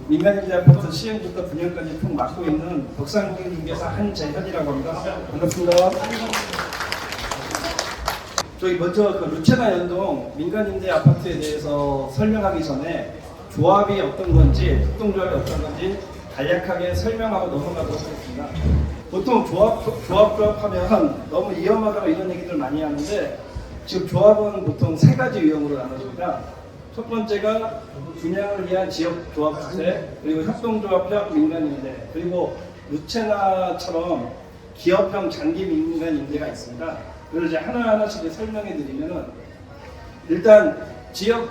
민간임대 아파트 시행부터 분양까지 총 맡고 있는 덕산공인중개사 한재현이라고 합니다. 반갑습니다. 저희 먼저 루체나 연동 민간임대 아파트에 대해서 설명하기 전에 조합이 어떤 건지, 협동조합이 어떤 건지 간략하게 설명하고 넘어가도록 하겠습니다. 보통 조합하면 너무 위험하다고 이런 얘기들 많이 하는데, 지금 조합은 보통 세 가지 유형으로 나눠집니다. 첫 번째가 분양을 위한 지역조합주택, 그리고 협동조합형 민간임대, 그리고 루체나처럼 기업형 장기 민간임대가 있습니다. 그걸 이제 하나하나씩 설명해 드리면은, 일단 지역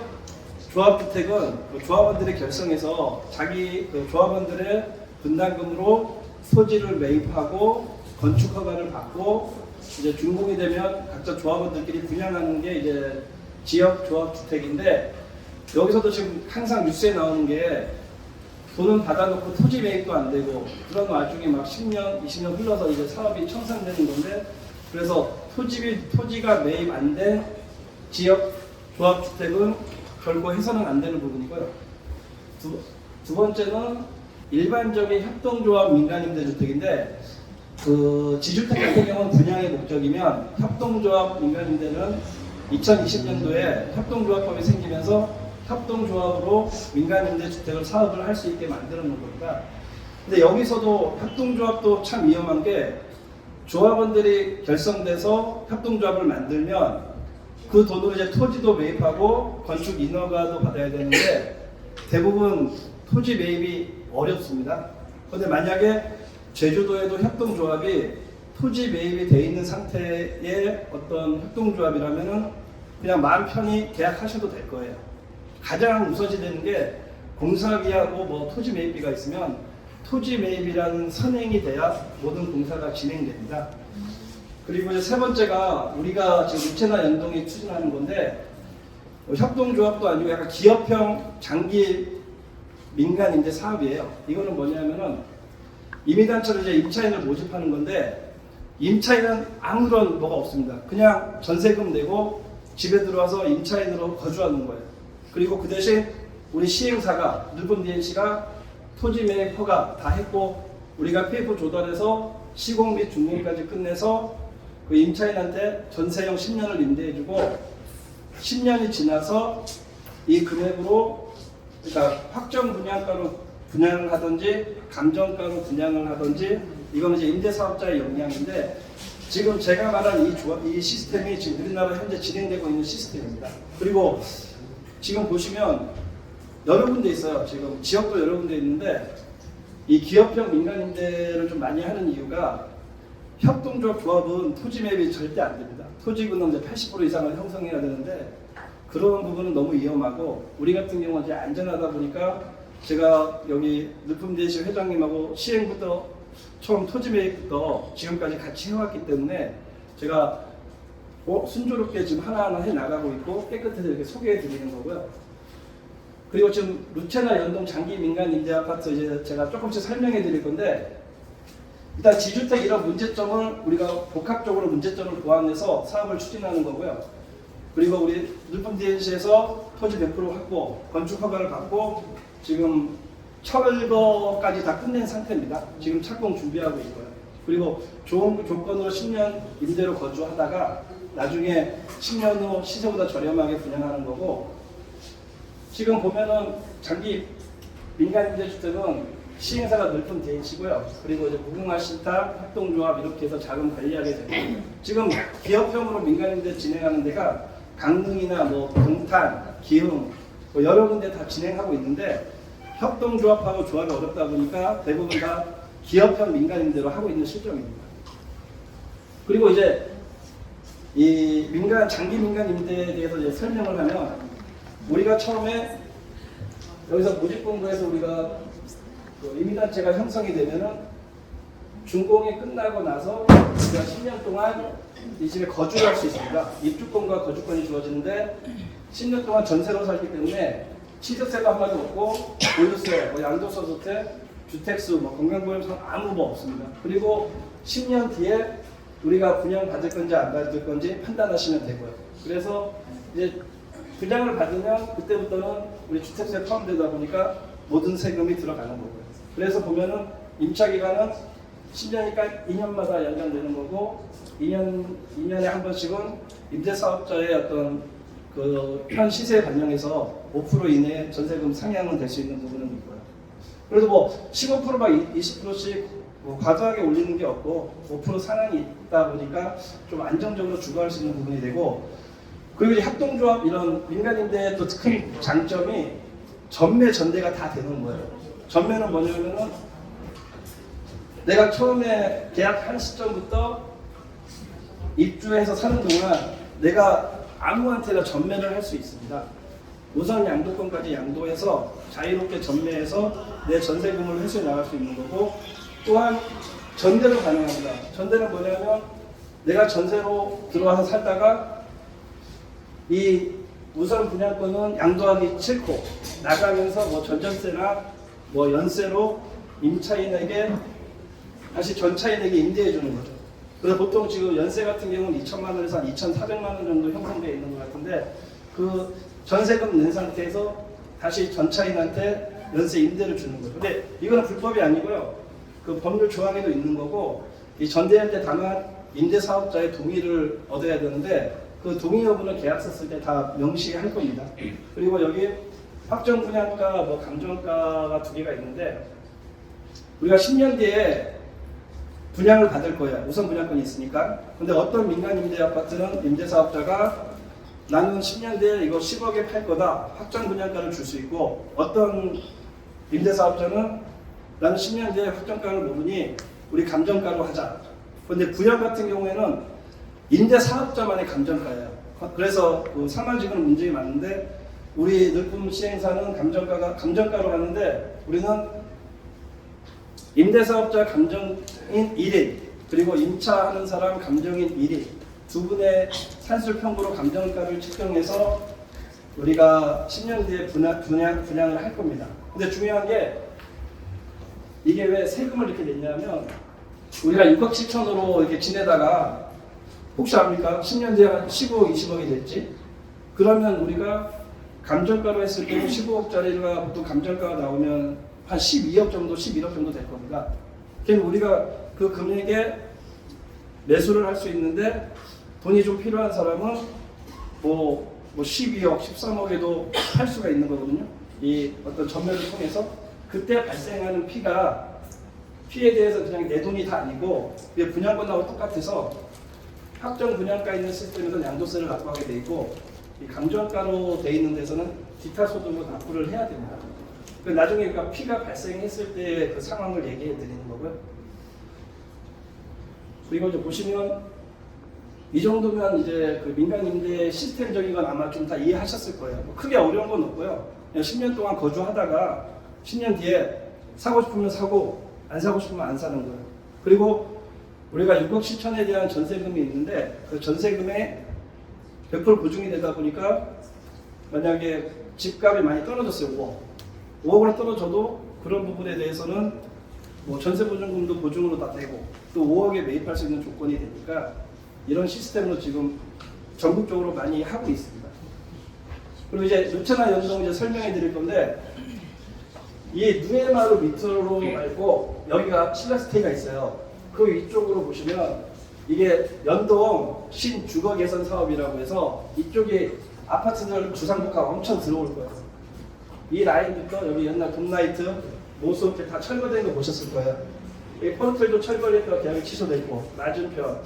조합주택은 조합원들이 결성해서 자기 조합원들의 분담금으로 토지를 매입하고 건축 허가를 받고 이제 준공이 되면 각자 조합원들끼리 분양하는 게 이제 지역 조합주택인데, 여기서도 지금 항상 뉴스에 나오는 게 돈은 받아놓고 토지 매입도 안 되고 그런 와중에 막 10년, 20년 흘러서 이제 사업이 청산되는 건데, 그래서 토지가 매입 안 된 지역 조합주택은 결코 해서는 안 되는 부분이고요. 두 번째는 일반적인 협동조합 민간임대주택인데, 지주택 같은 경우는 분양의 목적이면 협동조합 민간임대는 2020년도에 협동조합법이 생기면서 협동조합으로 민간임대주택을 사업을 할 수 있게 만들어 놓은 겁니다. 근데 여기서도 협동조합도 참 위험한 게, 조합원들이 결성돼서 협동조합을 만들면 그 돈으로 이제 토지도 매입하고 건축 인허가도 받아야 되는데 대부분 토지 매입이 어렵습니다. 그런데 만약에 제주도에도 협동조합이 토지 매입이 돼 있는 상태의 어떤 협동조합이라면은 그냥 마음 편히 계약하셔도 될 거예요. 가장 우선시 되는 게 공사비하고 뭐 토지 매입비가 있으면 토지 매입이라는 선행이 돼야 모든 공사가 진행됩니다. 그리고 이제 세 번째가 우리가 지금 루체나 연동이 추진하는 건데, 협동조합도 아니고 약간 기업형 장기 민간임대 사업이에요. 이거는 뭐냐면은 임의단체로 이제 임차인을 모집하는 건데, 임차인은 아무런 뭐가 없습니다. 그냥 전세금 내고 집에 들어와서 임차인으로 거주하는 거예요. 그리고 그 대신 우리 시행사가 늘분 DNC가 토지 매입 허가 다 했고 우리가 PF 조달해서 시공 및 준공까지 끝내서 그 임차인한테 전세형 10년을 임대해주고 10년이 지나서 이 금액으로, 그러니까 확정 분양가로 분양을 하든지 감정가로 분양을 하든지, 이거는 이제 임대사업자의 역량인데, 지금 제가 말한 이 시스템이 지금 우리나라 현재 진행되고 있는 시스템입니다. 그리고 지금 보시면 여러 군데 있어요. 지금 지역도 여러 군데 있는데, 이 기업형 민간임대를 좀 많이 하는 이유가, 협동조합 조합은 토지 매입이 절대 안 됩니다. 토지분은 이제 80% 이상을 형성해야 되는데, 그런 부분은 너무 위험하고, 우리 같은 경우는 이제 안전하다 보니까 제가 여기 늘품대시 회장님하고 시행부터 처음 토지 매입부터 지금까지 같이 해왔기 때문에 제가 순조롭게 지금 하나하나 해 나가고 있고 깨끗해서 이렇게 소개해 드리는 거고요. 그리고 지금 루체나 연동 장기 민간 임대 아파트 이제 제가 조금씩 설명해 드릴 건데, 일단 지주택 이런 문제점을 우리가 복합적으로 문제점을 보완해서 사업을 추진하는 거고요. 그리고 우리 늘품 DNC에서 토지 100% 확보, 건축 허가를 받고 지금 철거까지 다 끝낸 상태입니다. 지금 착공 준비하고 있고요. 그리고 좋은 조건으로 10년 임대로 거주하다가 나중에 10년 후 시세보다 저렴하게 분양하는 거고, 지금 보면은 장기 민간임대주택은 시행사가 늘품 DNC고요. 그리고 이제 무궁화 신탁, 협동조합 이렇게 해서 자금 관리하게 되고, 지금 기업형으로 민간임대 진행하는 데가 강릉이나 뭐 동탄, 기흥 뭐 여러 군데 다 진행하고 있는데, 협동조합하고 조합이 어렵다 보니까 대부분 다 기업형 민간임대로 하고 있는 실정입니다. 그리고 이제 이 장기 민간임대에 대해서 이제 설명을 하면, 우리가 처음에 여기서 모집공고에서 우리가 임의단체가 형성이 되면은 준공이 끝나고 나서 우리가 10년 동안 이 집에 거주를 할 수 있습니다. 입주권과 거주권이 주어지는데 10년 동안 전세로 살기 때문에 취득세도 한 가지 없고 보유세, 양도소득세, 주택수, 건강보험상 아무 뭐 없습니다. 그리고 10년 뒤에 우리가 분양 받을 건지 안 받을 건지 판단하시면 되고요. 그래서 이제 분양을 받으면 그때부터는 우리 주택세 포함되다 보니까 모든 세금이 들어가는 거고요. 그래서 보면은 임차 기간은 10년이니까 2년마다 연장되는 거고 2년에 한 번씩은 임대사업자의 어떤 그 현 시세에 반영해서 5% 이내 전세금 상향은 될 수 있는 부분은 있고요. 그래도 뭐 15%막 20%씩 뭐 과도하게 올리는 게 없고 5% 상한이 있다 보니까 좀 안정적으로 주거할 수 있는 부분이 되고, 그리고 이제 협동조합 이런 민간임대의 또 큰 장점이 전매 전대가 다 되는 거예요. 전매는 뭐냐면은 내가 처음에 계약한 시점부터 입주해서 사는 동안 내가 아무한테나 전매를 할 수 있습니다. 우선 양도권까지 양도해서 자유롭게 전매해서 내 전세금을 회수해 나갈 수 있는 거고, 또한 전대로 가능합니다. 전대는 뭐냐면 내가 전세로 들어와서 살다가 이 우선 분양권은 양도하기 싫고 나가면서 뭐 전전세나 뭐 연세로 임차인에게 다시 전차인에게 임대해 주는 거죠. 그래서 보통 지금 연세 같은 경우는 2천만 원에서 한 2,400만 원 정도 형성되어 있는 것 같은데, 그 전세금 낸 상태에서 다시 전차인한테 연세 임대를 주는 거죠. 근데 이거는 불법이 아니고요. 그 법률 조항에도 있는 거고, 이 전대할 때 다만 임대사업자의 동의를 얻어야 되는데 그 동의 여부는 계약서 쓸 때 다 명시할 겁니다. 그리고 여기 확정 분양가, 뭐 감정가가 두 개가 있는데 우리가 10년 뒤에 분양을 받을 거예요. 우선 분양권이 있으니까. 근데 어떤 민간 임대 아파트는 임대사업자가 나는 10년 뒤에 이거 10억에 팔 거다 확정 분양가를 줄 수 있고, 어떤 임대사업자는 나는 10년 뒤에 확정가를 모르니 우리 감정가로 하자. 그런데 분양 같은 경우에는 임대사업자만의 감정가예요. 그래서 그 사마지구는 문제가 많은데 우리 늘품 시행사는 감정가로 하는데, 우리는 임대사업자 감정인 1인 그리고 임차하는 사람 감정인 1인 두 분의 산술평부로 감정가를 측정해서 우리가 10년 뒤에 분양을 할 겁니다. 근데 중요한 게 이게 왜 세금을 이렇게 냈냐면, 우리가 6억 7천으로 이렇게 지내다가 혹시 압니까? 10년 뒤에 한 15억, 20억이 됐지? 그러면 우리가 감정가로 했을 때 15억짜리가 보통 감정가가 나오면 한 12억 정도, 11억 정도 될 겁니다. 그럼 우리가 그 금액에 매수를 할 수 있는데 돈이 좀 필요한 사람은 뭐 12억, 13억에도 팔 수가 있는 거거든요. 이 어떤 전매를 통해서 그때 발생하는 피에 대해서 그냥 내 돈이 다 아니고 분양권하고 똑같아서 확정 분양가 있는 시스템에서는 양도세를 납부하게 돼 있고, 이 감정가로 돼 있는 데서는 기타 소득을 납부를 해야 됩니다. 나중에 그러니까 피가 발생했을 때 그 상황을 얘기해 드리는 거고요. 그리고 이제 보시면 이 정도면 이제 그 민간임대 시스템적인 건 아마 좀 다 이해하셨을 거예요. 뭐 크게 어려운 건 없고요. 그냥 10년 동안 거주하다가 10년 뒤에 사고 싶으면 사고 안 사고 싶으면 안 사는 거예요. 그리고 우리가 6억 7천에 대한 전세금이 있는데 그 전세금에 100% 보증이 되다 보니까 만약에 집값이 많이 떨어졌어요. 5억으로 떨어져도 그런 부분에 대해서는 뭐 전세보증금도 보증으로 다 되고 또 5억에 매입할 수 있는 조건이 되니까 이런 시스템으로 지금 전국적으로 많이 하고 있습니다. 그리고 이제 루체나 연동 이제 설명해 드릴 건데, 이 누에마루 밑으로 말고 여기가 신라스테이가 있어요. 그 위쪽으로 보시면 이게 연동 신주거 개선 사업이라고 해서 이쪽에 아파트들 주상복합 엄청 들어올 거예요. 이 라인부터 여기 옛날 돔라이트, 모스호텔 다 철거된 거 보셨을 거예요. 이 펀틀도 철거됐다가 계약이 취소됐고, 맞은편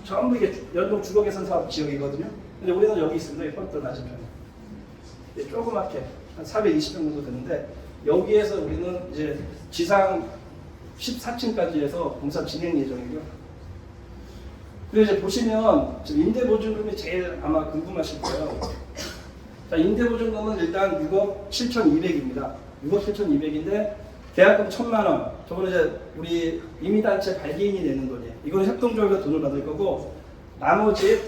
전부 이게 연동 주거 개선 사업 지역이거든요. 근데 우리는 여기 있습니다. 이 펀틀 맞은편에 조그맣게 한 420평 정도 되는데, 여기에서 우리는 이제 지상 14층까지 해서 공사 진행 예정이고요. 그리고 이제 보시면 지금 임대보증금이 제일 아마 궁금하실 거예요. 자, 임대보증금은 일단 6억 7,200입니다. 6억 7,200인데 계약금 1,000만 원. 저거는 이제 우리 임의단체 발기인이 내는 돈이에요. 이거는 협동조합에서 돈을 받을 거고, 나머지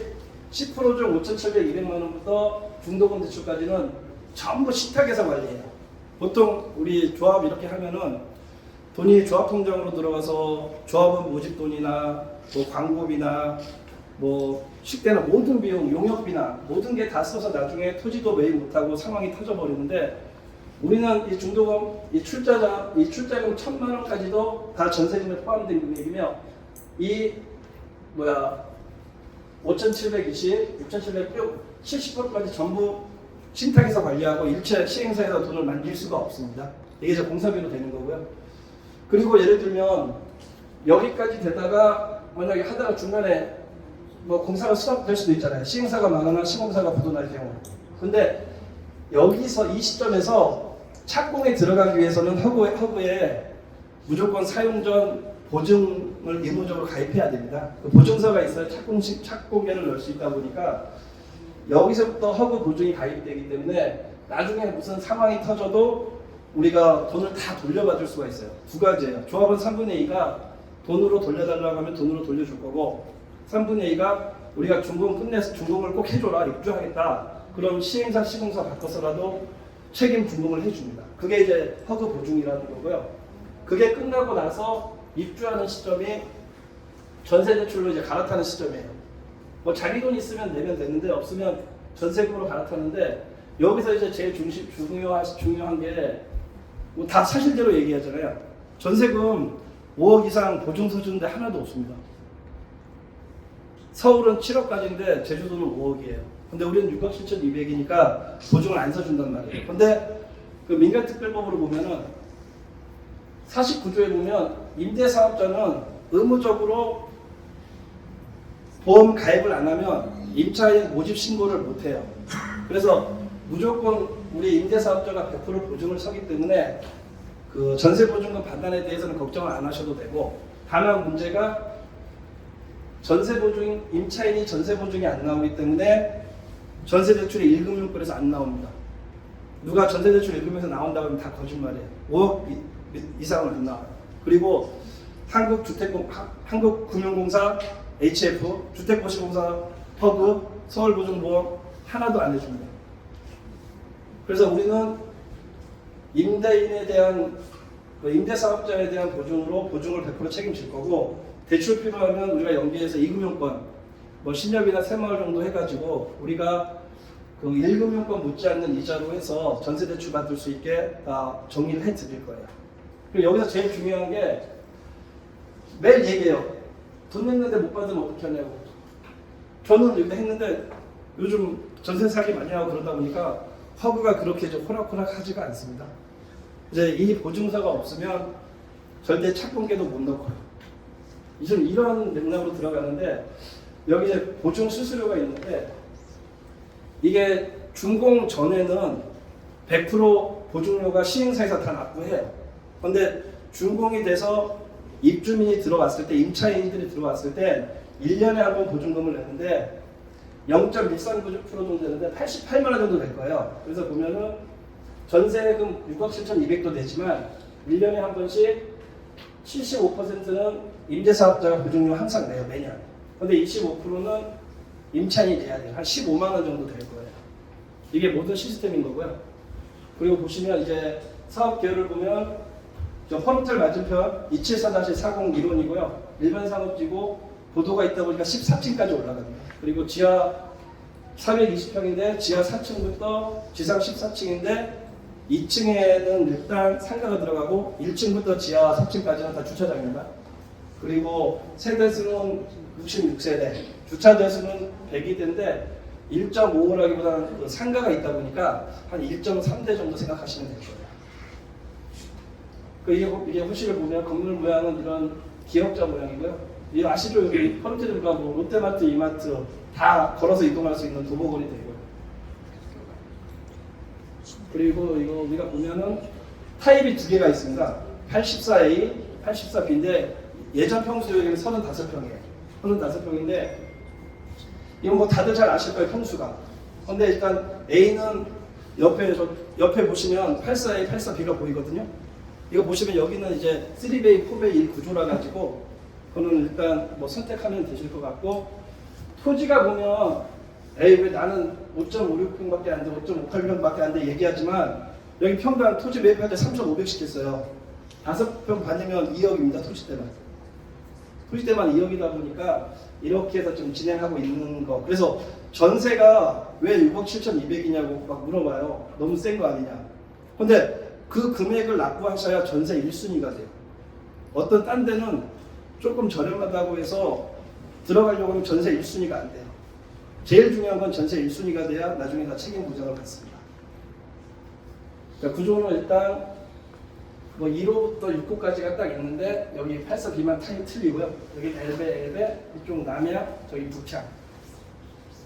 10% 중 5,700, 200만 원부터 중도금 대출까지는 전부 신탁에서 관리해요. 보통 우리 조합 이렇게 하면은 돈이 조합 통장으로 들어가서 조합원 모집 돈이나 뭐 광고비나 뭐 식대나 모든 비용, 용역비나 모든 게 다 써서 나중에 토지도 매입 못하고 상황이 터져버리는데, 우리는 이 중도금, 이 출자금 1,000만 원까지도 다 전세금에 포함된 금액이며 이 5,720, 6,700, 70%까지 전부 신탁에서 관리하고 일체 시행사에서 돈을 만질 수가 없습니다. 이게 이제 공사비로 되는 거고요. 그리고 예를 들면 여기까지 되다가 만약에 하다가 중간에 뭐 공사가 스탑될 수도 있잖아요. 시행사가 망하거나 시공사가 부도날 경우. 근데 여기서 이 시점에서 착공에 들어가기 위해서는 허브에 무조건 사용 전 보증을 의무적으로 가입해야 됩니다. 그 보증서가 있어야 착공계를 넣을 수 있다 보니까 여기서부터 허브 보증이 가입되기 때문에 나중에 무슨 상황이 터져도 우리가 돈을 다 돌려받을 수가 있어요. 두 가지예요. 조합원 3분의 2가 돈으로 돌려달라고 하면 돈으로 돌려줄 거고 3분의 2가 우리가 준공 끝내서 준공을 꼭 해줘라 입주하겠다. 그럼 시행사 시공사 바꿔서라도 책임 준공을 해줍니다. 그게 이제 허브 보증이라는 거고요. 그게 끝나고 나서 입주하는 시점이 전세 대출로 이제 갈아타는 시점이에요. 뭐 자기 돈 있으면 내면 되는데 없으면 전세금으로 갈아타는데 여기서 이제 제일 중요한 게 뭐 다 사실대로 얘기하잖아요. 전세금 5억 이상 보증서 주는데 하나도 없습니다. 서울은 7억까지인데 제주도는 5억이에요. 근데 우리는 6억 7,200이니까 보증을 안 써준단 말이에요. 근데 그 민간특별법으로 보면은 49조에 보면 임대사업자는 의무적으로 보험 가입을 안 하면 임차인 모집 신고를 못 해요. 그래서 무조건 우리 임대사업자가 100% 보증을 서기 때문에 그 전세보증금 반환에 대해서는 걱정을 안 하셔도 되고, 다만 문제가 전세보증, 임차인이 전세보증이 안 나오기 때문에 전세대출이 1금융권에서 안 나옵니다. 누가 전세대출 1금융에서 나온다고 하면 다 거짓말이에요. 5억 이상은 안 나와요. 그리고 한국금융공사, HF, 주택보시공사, 허브, 서울보증보험 하나도 안 해줍니다. 그래서 우리는 임대인에 대한 임대사업자에 대한 보증을 100% 책임질 거고, 대출 필요하면 우리가 연계해서 2금융권, 뭐 신협이나 새마을 정도 해가지고 우리가 그 1금융권 못지않는 이자로 해서 전세 대출 받을 수 있게 다 정리를 해드릴 거예요. 그리고 여기서 제일 중요한 게 매일 얘기해요. 돈 냈는데 못 받으면 어떻게 하냐고. 저는 이렇게 했는데 요즘 전세 사기 많이 하고 그러다 보니까 허브가 그렇게 좀 호락호락하지가 않습니다. 이제 이 보증서가 없으면 절대 착공계도 못 넣고요. 좀 이런 맥락으로 들어가는데, 여기 이제 보증 수수료가 있는데 이게 준공 전에는 100% 보증료가 시행사에서 다 납부해요. 그런데 준공이 돼서 입주민이 들어왔을 때, 임차인들이 들어왔을 때 1년에 한 번 보증금을 내는데 0.13% 정도 되는데 88만 원 정도 될 거예요. 그래서 보면은 전세금 6억 7,200도 되지만 1년에 한 번씩 75%는 임대사업자가 보증료 항상 내요, 매년. 근데 25%는 임차인이 내야 돼요. 한 15만 원 정도 될 거예요. 이게 모든 시스템인 거고요. 그리고 보시면 이제 사업 계열을 보면 저 허름텔 맞은편 274-40 1호이고요. 일반 상업지고 보도가 있다 보니까 14층까지 올라갑니다. 그리고 지하 420평인데 지하 4층부터 지상 14층인데 2층에는 일단 상가가 들어가고 1층부터 지하 3층까지는 다 주차장입니다. 그리고 세대수는 66세대, 주차 대수는 102대인데 1.5라기보다는 그 상가가 있다 보니까 한 1.3대 정도 생각하시면 될 거예요. 이게 호실을 보면 건물 모양은 이런 기역자 모양이고요. 이 아시죠? 여기 펀트들과 뭐 롯데마트, 이마트 다 걸어서 이동할 수 있는 도보거리 되고요. 그리고 이거 우리가 보면은 타입이 두 개가 있습니다. 84A, 84B인데 예전 평수 여기는 35평이에요. 35평인데 이건 뭐 다들 잘 아실 거예요, 평수가. 근데 일단 A는 옆에 보시면 84A, 84B가 보이거든요. 이거 보시면 여기는 이제 3베이, 4베이 1 구조라 가지고 그거는 일단 뭐 선택하면 되실 것 같고, 토지가 보면 에이 왜 나는 5.56평밖에 안 돼, 5.58평밖에 안 돼 얘기하지만 여기 평당 토지 매입할 때 3,500씩 했어요. 5평 받으면 2억입니다. 토지 때만 2억이다 보니까 이렇게 해서 좀 진행하고 있는 거. 그래서 전세가 왜 6억 7,200이냐고 막 물어봐요. 너무 센 거 아니냐. 근데 그 금액을 납부하셔야 전세 1순위가 돼요. 어떤 딴 데는 조금 저렴하다고 해서 들어가려고 하면 전세 1순위가 안 돼요. 제일 중요한 건 전세 1순위가 돼야 나중에 다 책임 보장을 받습니다. 그러니까 구조는 일단 뭐 1호부터 6호까지가 딱 있는데 여기 8서 비만 타입 틀리고요. 여기 엘베, 이쪽 남야, 저기 북향.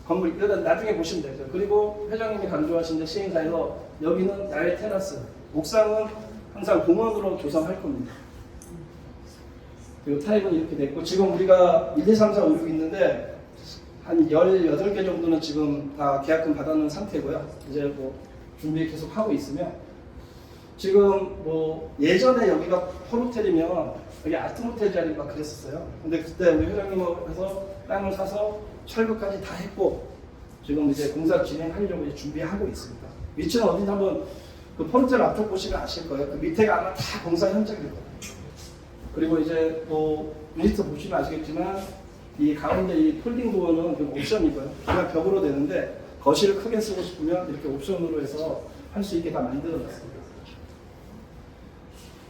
건물 이거 나중에 보시면 되죠. 그리고 회장님이 강조하신 시행사에서 여기는 야외 테라스, 옥상은 항상 공원으로 조성할 겁니다. 그리고 타입은 이렇게 됐고 지금 우리가 1, 2, 3, 4, 5, 6 있는데 한 18개 정도는 지금 다 계약금 받아놓은 상태고요. 이제 뭐 준비 계속 하고 있으며 지금 뭐 예전에 여기가 폴호텔이면 여기 아트모텔 자리 막 그랬었어요. 근데 그때 우리 회장님하고 땅을 사서 철거까지 다 했고 지금 이제 공사 진행하려고 이제 준비하고 있습니다. 위치는 어딘지 한번 그 폴호텔 앞쪽 보시면 아실 거예요. 그 밑에가 아마 다 공사 현장일 거예요. 그리고 이제 뭐 리스트 보시면 아시겠지만 이 가운데 이 폴딩 도어는 좀 옵션이고요. 그냥 벽으로 되는데 거실을 크게 쓰고 싶으면 이렇게 옵션으로 해서 할 수 있게 다 만들어놨습니다.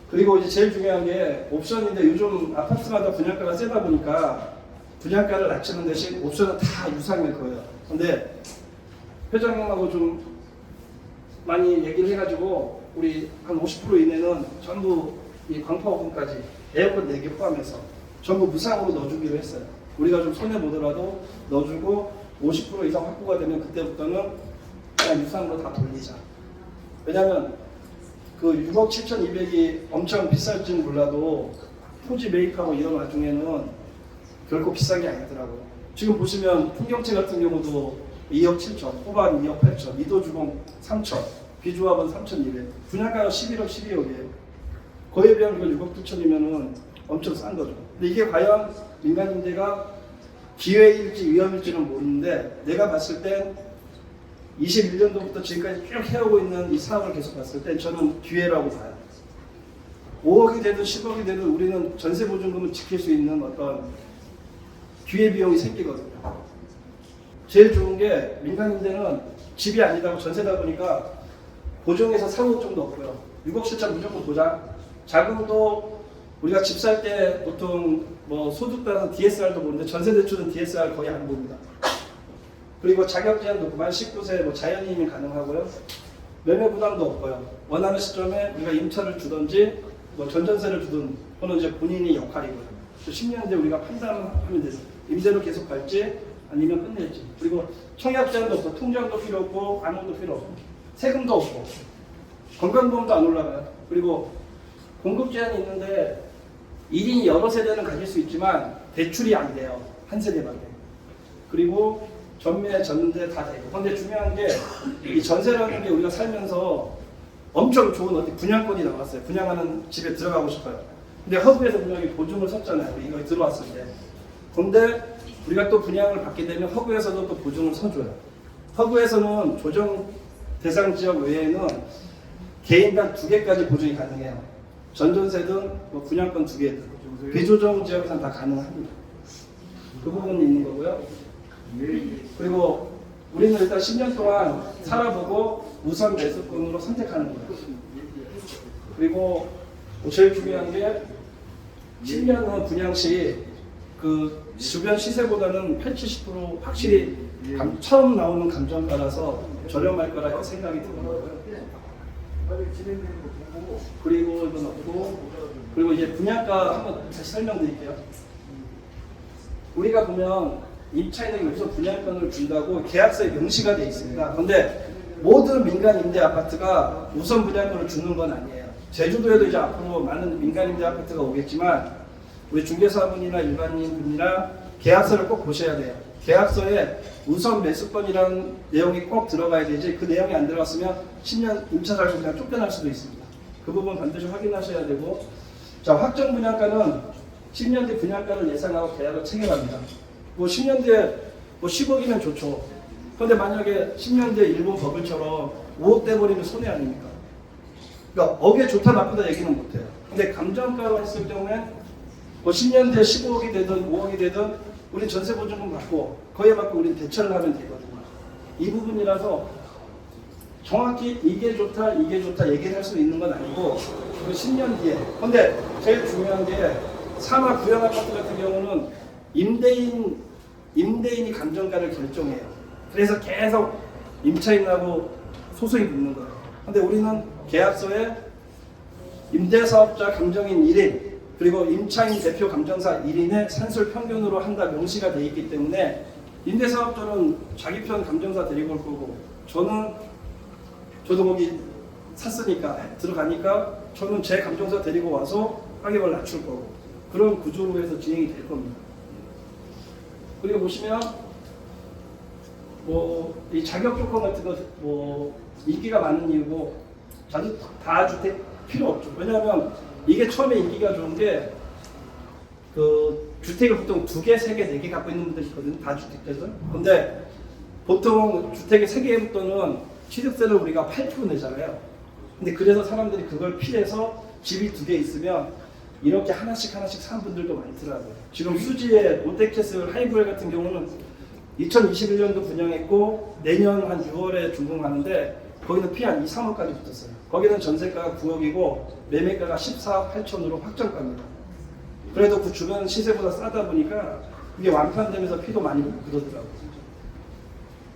그리고 이제 제일 중요한 게 옵션인데 요즘 아파트마다 분양가가 세다 보니까 분양가를 낮추는 대신 옵션은 다 유상일 거예요. 근데 회장님하고 좀 많이 얘기를 해가지고 우리 한 50% 이내는 전부 이 광파오븐까지 에어컨 4개 포함해서 전부 무상으로 넣어주기로 했어요. 우리가 좀 손해보더라도 넣어주고 50% 이상 확보가 되면 그때부터는 그냥 유상으로 다 돌리자. 왜냐면 그 6억 7,200이 엄청 비쌀지는 몰라도 토지 매입하고 이런 와중에는 결코 비싼 게 아니더라고요. 지금 보시면 풍경채 같은 경우도 2억 7천, 호반 2억 8천, 미도주공 3천, 비조합은 3,200, 분양가가 11억 12억이에요. 거기에 비하면 이거 6억 9천이면은 엄청 싼 거죠. 근데 이게 과연 민간임대가 기회일지 위험일지는 모르는데 내가 봤을 땐 21년도부터 지금까지 쭉 해오고 있는 이 사업을 계속 봤을 때 저는 기회라고 봐요. 5억이 되든 10억이 되든 우리는 전세보증금을 지킬 수 있는 어떤 기회비용이 생기거든요. 제일 좋은 게 민간임대는 집이 아니다고 전세다 보니까 보증에서 3억 정도 없고요. 6억 7천 무조건 보장. 자금도 우리가 집 살 때 보통 뭐 소득 따라서 DSR도 보는데 전세대출은 DSR 거의 안 봅니다. 그리고 자격 제한도 없고 만 19세 뭐 자연이임이 가능하고요. 매매 부담도 없고요. 원하는 시점에 우리가 임차를 주든지 뭐 전전세를 주든 그거는 이제 본인이 역할이고요. 10년 뒤에 우리가 판단하면 되죠. 임대로 계속 갈지 아니면 끝낼지. 그리고 청약 제한도 없고 통장도 필요 없고 아무것도 필요 없고 세금도 없고 건강보험도 안 올라가요. 그리고 공급 제한이 있는데 1인이 여러 세대는 가질 수 있지만 대출이 안 돼요. 한 세대밖에. 그리고 전매, 전대 다 되고. 그런데 중요한 게 이 전세라는 게 우리가 살면서 엄청 좋은 어디 분양권이 나왔어요. 분양하는 집에 들어가고 싶어요. 근데 허브에서 분명히 보증을 섰잖아요. 이거 들어왔을 때. 그런데 우리가 또 분양을 받게 되면 허브에서도 또 보증을 서줘요. 허브에서는 조정 대상 지역 외에는 개인당 2개까지 보증이 가능해요. 전전세든 뭐 분양권 2개든 비조정 지역에서는 다 가능합니다. 그 부분이 있는 거고요. 그리고 우리는 일단 10년 동안 살아보고 우선 매수권으로 선택하는 거예요. 그리고 제일 중요한 게 10년 후 분양 시 그 주변 시세보다는 80~70% 확실히 처음 나오는 감정가라서 저렴할 거라 생각이 드는 거고요. 그리고 이건 없고, 그리고 이제 분양가 한번 다시 설명드릴게요. 우리가 보면 임차인에게 우선 분양권을 준다고 계약서에 명시가 되어 있습니다. 그런데 모든 민간 임대 아파트가 우선 분양권을 주는 건 아니에요. 제주도에도 이제 앞으로 많은 민간 임대 아파트가 오겠지만 우리 중개사분이나 일반인분이나 계약서를 꼭 보셔야 돼요. 계약서에 우선 매수권이라는 내용이 꼭 들어가야 되지 그 내용이 안 들어갔으면 10년 임차 살고 그냥 쫓겨날 수도 있습니다. 그 부분 반드시 확인하셔야 되고, 자, 확정 분양가는 10년 뒤 분양가를 예상하고 계약을 체결합니다. 뭐 10년 뒤에 뭐 10억이면 좋죠. 그런데 만약에 10년 뒤에 일본 버블처럼 5억 돼버리면 손해 아닙니까? 그러니까 억에 좋다 나쁘다 얘기는 못해요. 근데 감정가로 했을 경우에 뭐 10년 뒤에 15억이 되든 5억이 되든 우린 전세보증금 받고 거기에 맞고 우린 대처를 하면 되거든요. 이 부분이라서 정확히 이게 좋다, 이게 좋다 얘기를 할 수 있는 건 아니고 그 10년 뒤에. 근데 제일 중요한 게 산하 구형 아파트 같은 경우는 임대인이 감정가를 결정해요. 그래서 계속 임차인하고 소송이 붙는 거예요. 근데 우리는 계약서에 임대사업자 감정인 1인 그리고 임차인 대표 감정사 1인의 산술 평균으로 한다 명시가 돼 있기 때문에 임대사업자는 자기 편 감정사 데리고 올 거고 저도 거기 샀으니까 들어가니까 저는 제 감정사 데리고 와서 가격을 낮출 거고 그런 구조로 해서 진행이 될 겁니다. 그리고 보시면 이 자격 조건 같은 거 인기가 많은 이유고 다주택 필요 없죠. 왜냐하면 이게 처음에 인기가 좋은 게 그 주택을 보통 2개, 3개, 4개 갖고 있는 분들이 있거든요. 다주택자들. 근데 보통 주택이 3개부터는 취득세를 우리가 8% 내잖아요. 근데 그래서 사람들이 그걸 피해서 집이 2개 있으면 이렇게 하나씩 사는 분들도 많더라고요. 지금 수지의 롯데캐슬 하이브웰 같은 경우는 2021년도 분양했고 내년 한 6월에 준공하는데 거기는 피 한 2, 3억까지 붙었어요. 거기는 전세가가 9억이고 매매가가 14억 8천으로 확정가입니다. 그래도 그 주변 시세보다 싸다 보니까 이게 완판되면서 피도 많이 묻고 그러더라고요.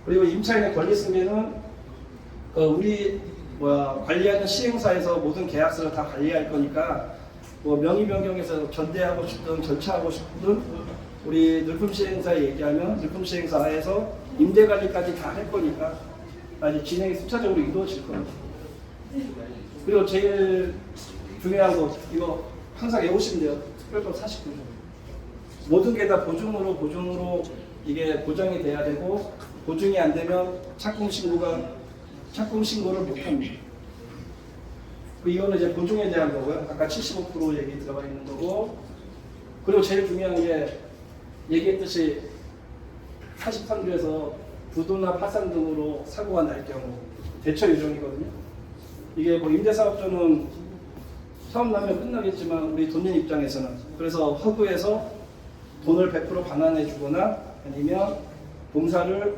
그리고 임차인의 권리승계는 우리 관리하는 시행사에서 모든 계약서를 다 관리할 거니까 명의 변경해서 전대하고 싶든 전차하고 싶든 우리 늘품 시행사에 얘기하면 늘품 시행사에서 임대 관리까지 다 할 거니까 이제 진행이 순차적으로 이루어질 겁니다. 그리고 제일 중요한 거 이거 항상 외우시면 돼요. 특별법 49조. 모든 게 다 보증으로 이게 보장이 돼야 되고 보증이 안 되면 착공 신고를 못 합니다. 이거는 이제 보증에 대한 거고요. 아까 75% 얘기 들어가 있는 거고. 그리고 제일 중요한 게 얘기했듯이 43조에서 부도나 파산 등으로 사고가 날 경우 대처 요정이거든요. 이게 임대사업자는 사업 나면 끝나겠지만 우리 돈인 입장에서는 그래서 허브에서 돈을 100% 반환해 주거나 아니면 공사를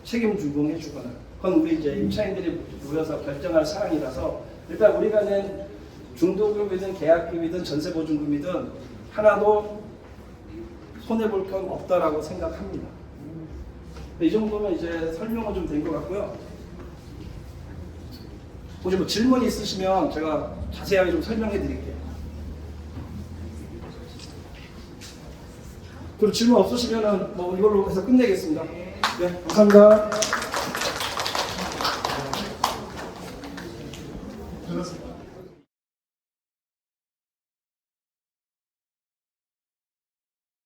책임 준공해 주거나 그건 우리 이제 임차인들이 모여서 결정할 사항이라서 일단 우리가 낸 중도금이든 계약금이든 전세보증금이든 하나도 손해볼 건 없다라고 생각합니다. 이 정도면 이제 설명은 좀 된 것 같고요. 혹시 질문이 있으시면 제가 자세하게 좀 설명해 드릴게요. 그리고 질문 없으시면은 이걸로 해서 끝내겠습니다. 네, 감사합니다.